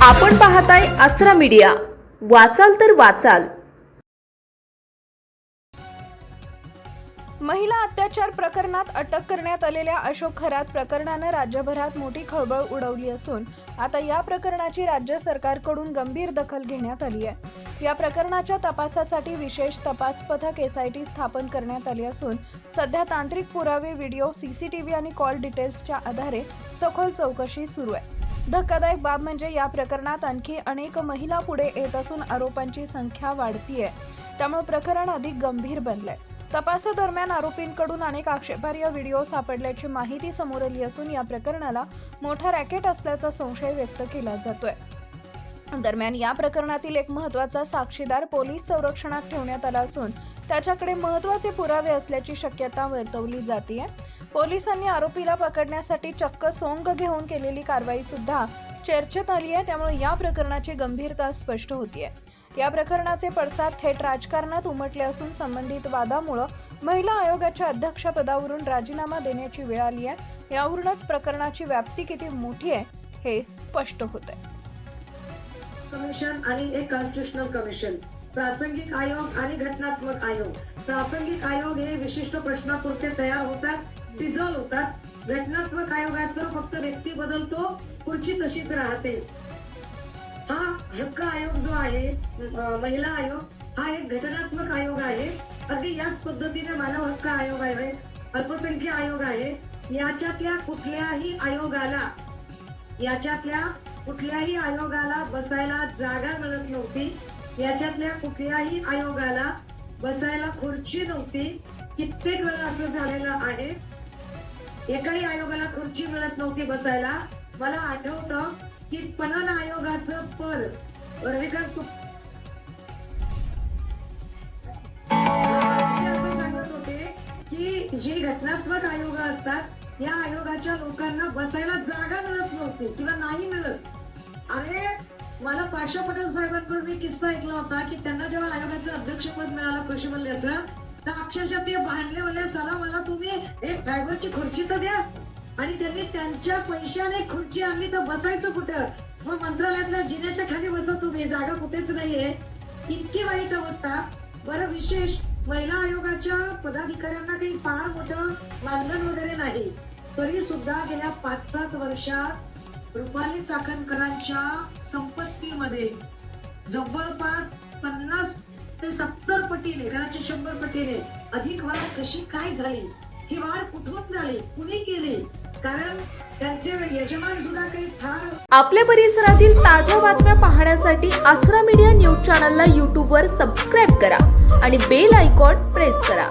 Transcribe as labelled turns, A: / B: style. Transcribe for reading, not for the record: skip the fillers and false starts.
A: आपण पाहताय आसरा मीडिया, वाचाल तर वाचाल।
B: महिला अत्याचार प्रकरणात अटक करण्यात आलेल्या अशोक खरात प्रकरणाने राज्यभरात मोठी खळबळ उडवली असून आता या प्रकरणाची राज्य सरकारकडून गंभीर दखल घेण्यात आली आहे। या प्रकरणाच्या तपासासाठी विशेष तपास पथक SIT स्थापन करण्यात आली असून सध्या तांत्रिक पुरावे, व्हिडिओ, CCTV आणि कॉल डिटेल्सच्या आधारे सखोल चौकशी सुरू आहे। धक्कादायक बाब म्हणजे या प्रकरणात आणखी अनेक महिला पुढे येत असून आरोपांची संख्या वाढतीये, त्यामुळे प्रकरण अधिक गंभीर बनलंय। तपासादरम्यान आरोपींकडून अनेक आक्षेपार्ह व्हिडिओ सापडल्याची माहिती समोर आली असून या प्रकरणाला मोठा रॅकेट असल्याचा संशय व्यक्त केला जातोय। दरम्यान या प्रकरणातील एक महत्त्वाचा साक्षीदार पोलीस संरक्षणात ठेवण्यात आला असून त्याच्याकडे महत्त्वाचे पुरावे असल्याची शक्यता वर्तवली जाते। पोलिसांनी आरोपीला पकडण्यासाठी चक्क सोंग घेऊन केलेली कारवाई सुद्धा चर्चेत आली आहे, त्यामुळे या प्रकरणाची गंभीरता स्पष्ट होतीये। या प्रकरणाचे पडसाद थेट राजकारणात उमटले असून संबंधित वादामुळे महिला आयोगाच्या अध्यक्षपदावरून राजीनामा देण्याची वेळ आली आहे। यावरूनच प्रकरणाची व्याप्ती किती मोठी आहे हे स्पष्ट होतंय।
C: कमिशन आणि एक कॉन्स्टिट्यूशनल कमिशन, प्रासंगिक आयोग आणि घटनात्मक आयोग। प्रासंगिक आयोग हे विशिष्ट प्रश्नापुरते तयार होतात, डिझॉल्व होतात। घटनात्मक आयोगाचा फक्त व्यक्ती बदलतो, खुर्ची तशीच राहते। हा हक्क आयोग जो आहे, महिला आयोग, हा एक घटनात्मक आयोग आहे। अगदी याच पद्धतीने मानव हक्क आयोग आहे, अल्पसंख्याक आयोग आहे। याच्यातल्या कुठल्याही आयोगाला बसायला जागा मिळत नव्हती। याच्यातल्या कुठल्याही आयोगाला बसायला खुर्ची नव्हती। कित्येक वेळा असं झालेलं आहे, एकाही आयोगाला खुर्ची मिळत नव्हती बसायला। मला आठवतं की पणन आयोगाचं पद असं सांगत होते की जी घटनात्मक आयोग असतात या आयोगाच्या लोकांना बसायला जागा मिळत नव्हती किंवा नाही मिळत। अरे मला पाशा पटेल साहेबांकडून मी किस्सा ऐकला होता की त्यांना जेव्हा आयोगाचं अध्यक्षपद मिळालं कृषी मूल्याचं, तर अक्षरशः ते भांडले, म्हणले चला मला तुम्ही एक ड्रायव्हरची खुर्ची तर द्या। आणि त्यांनी त्यांच्या पैशाने खुर्ची आणली, तर बसायचं कुठं? मग मंत्रालयातल्या जिन्याच्या खाली बसा तुम्ही, जागा कुठेच नाहीये। इतकी वाईट अवस्था। बरं, विशेष महिला आयोगाच्या पदाधिकाऱ्यांना काही फार मोठं मानधन वगैरे नाही, तरी सुद्धा गेल्या 5-7 वर्षात रुपाली चाकणकरांच्या संपत्तीमध्ये जवळपास 50 ते 70 पटीने, कदाचित 100 पटीने अधिक वाढ कशी काय झाली? ही वाढ कुठून झाली, कुणी केली? कारण त्यांचे यजमान सुद्धा काही फार।
A: आपल्या परिसरातील ताज्या बातम्या पाहण्यासाठी आसरा मीडिया न्यूज चॅनलला YouTube वर सबस्क्राईब करा आणि बेल आयकॉन प्रेस करा।